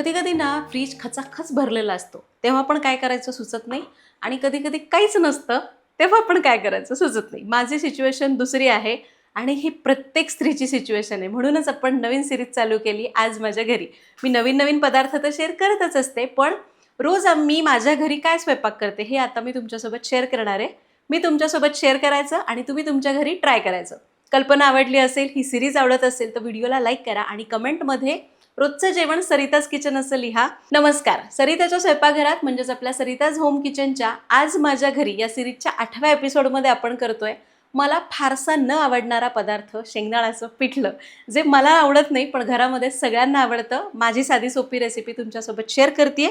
कधी कधी ना फ्रीज खचाखच भरलेला असतो तेव्हा पण काय करायचं सुचत नाही आणि कधी कधी काहीच नसतं तेव्हा पण काय करायचं सुचत नाही. माझी सिच्युएशन दुसरी आहे आणि ही प्रत्येक स्त्रीची सिच्युएशन आहे. म्हणूनच आपण नवीन सिरीज चालू केली आज माझ्या घरी. मी नवीन नवीन पदार्थ तर शेअर करतच असते, पण रोज मी माझ्या घरी काय स्वयंपाक करते हे आता मी तुमच्यासोबत शेअर करणार आहे. मी तुमच्यासोबत शेअर करायचं आणि तुम्ही तुमच्या घरी ट्राय करायचं. कल्पना आवडली असेल, ही सिरीज आवडत असेल तर व्हिडिओला लाईक करा आणि कमेंटमध्ये रोजचं जेवण सरिताज किचन असं लिहा. नमस्कार, सरिताच्या स्वयंपाकघरात म्हणजेच आपल्या सरिताज होम किचनच्या आज माझ्या घरी या सिरीजच्या 8व्या एपिसोडमध्ये आपण करतोय मला फारसा न आवडणारा पदार्थ, शेंगदाण्याचं पिठलं. जे मला आवडत नाही पण घरामध्ये सगळ्यांना आवडतं. माझी साधी सोपी रेसिपी तुमच्यासोबत शेअर करते.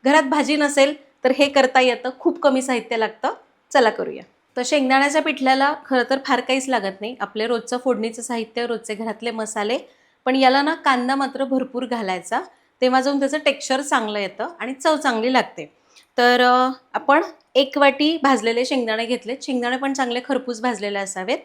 घरात भाजी नसेल तर हे करता येतं, खूप कमी साहित्य लागतं. चला करूया. तर शेंगदाण्याच्या पिठल्याला खरं तर फार काहीच लागत नाही. आपले रोजचं फोडणीचं साहित्य, रोजचे घरातले मसाले. पण याला ना कांदा मात्र भरपूर घालायचा, तेव्हा जाऊन त्याचं टेक्स्चर चांगलं येतं आणि चव चांगली लागते. तर आपण 1 वाटी भाजलेले शेंगदाणे घेतलेत. शेंगदाणे पण चांगले खरपूस भाजलेले असावेत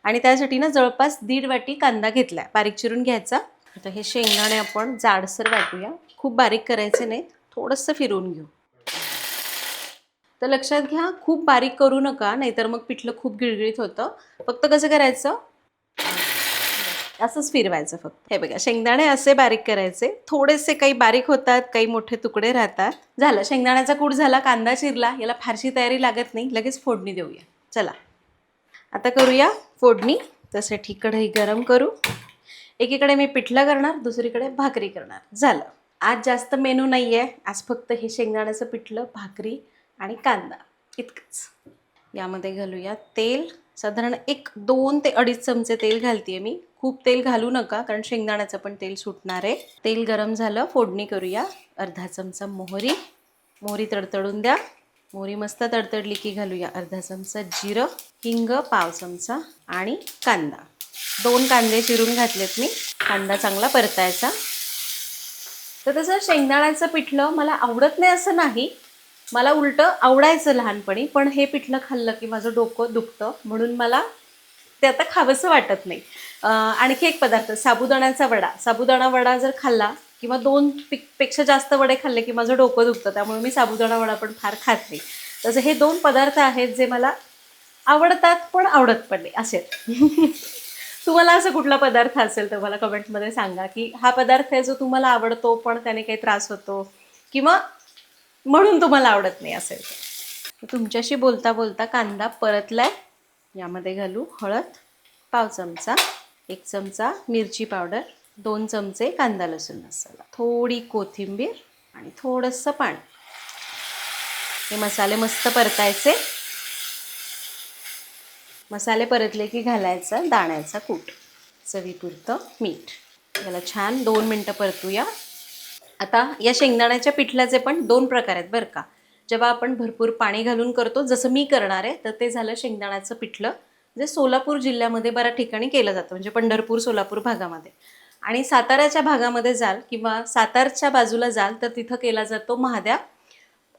आणि त्यासाठी ना जवळपास 1.5 वाटी कांदा घेतला, बारीक चिरून घ्यायचा. आता हे शेंगदाणे आपण जाडसर वाटूया, खूप बारीक करायचे नाहीत, थोडंसं फिरवून घेऊ. तर लक्षात घ्या, खूप बारीक करू नका, नाहीतर मग पिठलं खूप गिळगिळीत होतं. फक्त कसं करायचं, असंच फिरवायचं फक्त. हे बघा, शेंगदाणे असे बारीक करायचे. थोडेसे काही बारीक होतात, काही मोठे तुकडे राहतात. झालं, शेंगदाण्याचा कूट झाला, कांदा चिरला. याला फारशी तयारी लागत नाही, लगेच फोडणी देऊया. चला आता करूया फोडणी. त्यासाठी कढई गरम करू. एकीकडे मी पिठलं करणार, दुसरीकडे भाकरी करणार. झालं, आज जास्त मेनू नाही आहे. आज फक्त हे शेंगदाण्याचं पिठलं, भाकरी आणि कांदा इतकंच. यामध्ये घालूया तेल. साधारण 1-2 ते 2.5 चमचे तेल घालते मी. खूप तेल घालू नका कारण शेंगदाण्याचं पण तेल सुटणार आहे. तेल गरम झालं, फोडणी करूया. अर्धा चमचा मोहरी. मोहरी तडतडून द्या. मोहरी मस्त तडतडली की घालूया अर्धा चमचा जिरं, हिंग पाव चमचा आणि कांदा. 2 कांदे चिरून घातलेत मी. कांदा चांगला परतायचा. तर तसं शेंगदाण्याचं पिठलं मला आवडत नाही असं नाही, मला उलटं आवडायचं लहानपणी. पण हे पिठलं खाल्लं की माझं डोकं दुखतं, म्हणून मला ते आता खावंसं वाटत नाही. आणखी एक पदार्थ, साबुदाण्याचा वडा. साबुदाणा वडा जर खाल्ला किंवा 2 पेक्षा जास्त वडे खाल्ले की माझं डोकं दुखतं, त्यामुळे मी साबुदाणा वडा पण फार खात नाही. तसं हे 2 पदार्थ आहेत जे मला आवडतात पण आवडत पण नाही असे. तुम्हाला असं कुठला पदार्थ असेल तर मला कमेंटमध्ये सांगा की हा पदार्थ आहे जो तुम्हाला आवडतो पण त्याने काही त्रास होतो किंवा म्हणून तुम्हाला आवडत नाही असेल. तुमच्याशी बोलता बोलता कांदा परतलाय. यामध्ये घालू हळद पाव चमचा, 1 चमचा मिरची पावडर, 2 चमचे कांदा लसूण मसाला, थोडी कोथिंबीर आणि थोडंसं पाणी. हे मसाले मस्त परतायचे. मसाले परतले की घालायचा दाण्याचा कूट, चवीपुरतं मीठ. याला छान 2 मिनटं परतूया. आता या शेंगदाण्याच्या पिठल्याचे पण 2 प्रकार आहेत बरं का. जेव्हा आपण भरपूर पाणी घालून करतो, जसं मी करणार आहे, तर ते झालं शेंगदाण्याचं पिठलं, जे सोलापूर जिल्ह्यामध्ये बऱ्याच ठिकाणी केलं जातं, म्हणजे पंढरपूर सोलापूर भागामध्ये. आणि साताऱ्याच्या भागामध्ये जाल किंवा सातारच्या बाजूला जाल तर तिथं केला जातो महाद्या.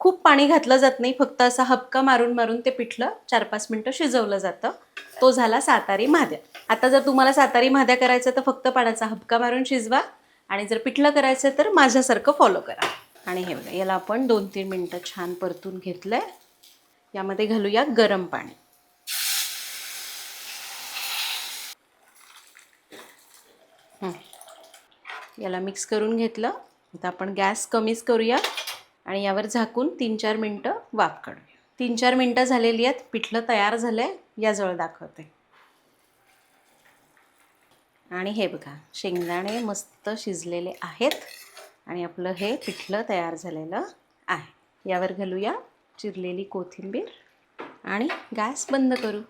खूप पाणी घातलं जात नाही, फक्त असा हबका मारून मारून ते पिठलं 4-5 मिनटं शिजवलं जातं. तो झाला सातारी महाद्या. आता जर तुम्हाला सातारी महाद्या करायचं तर फक्त पाण्याचा हबका मारून शिजवा आणि जर पिठलं करायचं तर माझ्यासारखं फॉलो करा. आणि हे बघा, याला आपण 2-3 मिनटं छान परतून घेतलंय. यामध्ये घालूया गरम पाणी. याला मिक्स करून घेतलं. आता आपण गॅस कमीच करूया आणि यावर झाकून 3-4 मिनटं वाफ काढूया. 3-4 मिनटं झालेली आहेत. पिठलं तयार झालंय. याजवळ दाखवते. आणि हे बघा, शेंगदाणे मस्त शिजलेले आहेत आणि आपलं हे पिठलं तयार झालेलं आहे. यावर घालूया चिरलेली कोथिंबीर आणि गॅस बंद करू.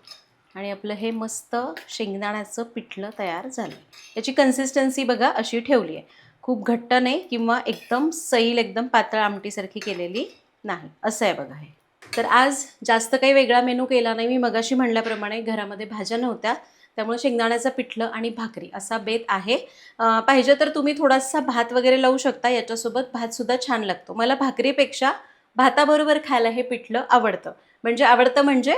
आणि आपलं हे मस्त शेंगदाण्याचं पिठलं तयार झालं. याची कन्सिस्टन्सी बघा अशी ठेवली आहे. खूप घट्ट नाही किंवा एकदम सैल एकदम पातळ आमटीसारखी केलेली नाही, असं आहे बघा हे. तर आज जास्त काही वेगळा मेनू केला नाही. मी मगाशी म्हणल्याप्रमाणे घरामध्ये भाज्या नव्हत्या, त्यामुळे शेंगदाण्याचं पिठलं आणि भाकरी असा बेत आहे. पाहिजे तर तुम्ही थोडासा भात वगैरे लावू शकता. याच्यासोबत भातसुद्धा छान लागतो. मला भाकरीपेक्षा भाताबरोबर खायला हे पिठलं आवडतं. म्हणजे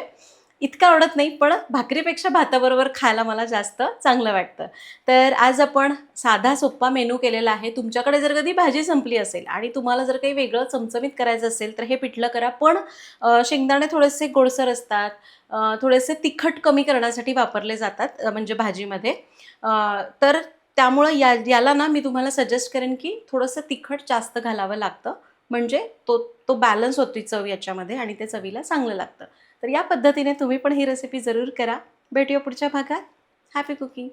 इतकं आवडत नाही, पण भाकरीपेक्षा भाताबरोबर खायला मला जास्त चांगलं वाटतं. तर आज आपण साधा सोप्पा मेनू केलेला आहे. तुमच्याकडे जर कधी भाजी संपली असेल आणि तुम्हाला जर काही वेगळं चमचमीत करायचं असेल, तर हे पिठलं करा. पण शेंगदाणे थोडेसे गोडसर असतात, थोडेसे तिखट कमी करण्यासाठी वापरले जातात म्हणजे भाजीमध्ये. तर त्यामुळं याला ना मी तुम्हाला सजेस्ट करेन, की थोडंसं तिखट जास्त घालावं लागतं. म्हणजे तो तो बॅलन्स होती चव याच्यामध्ये आणि ते चवीला चांगलं लागतं. तर या पद्धतीने तुम्ही पण ही रेसिपी जरूर करा. भेटूया पुढच्या भागात. Happy cooking.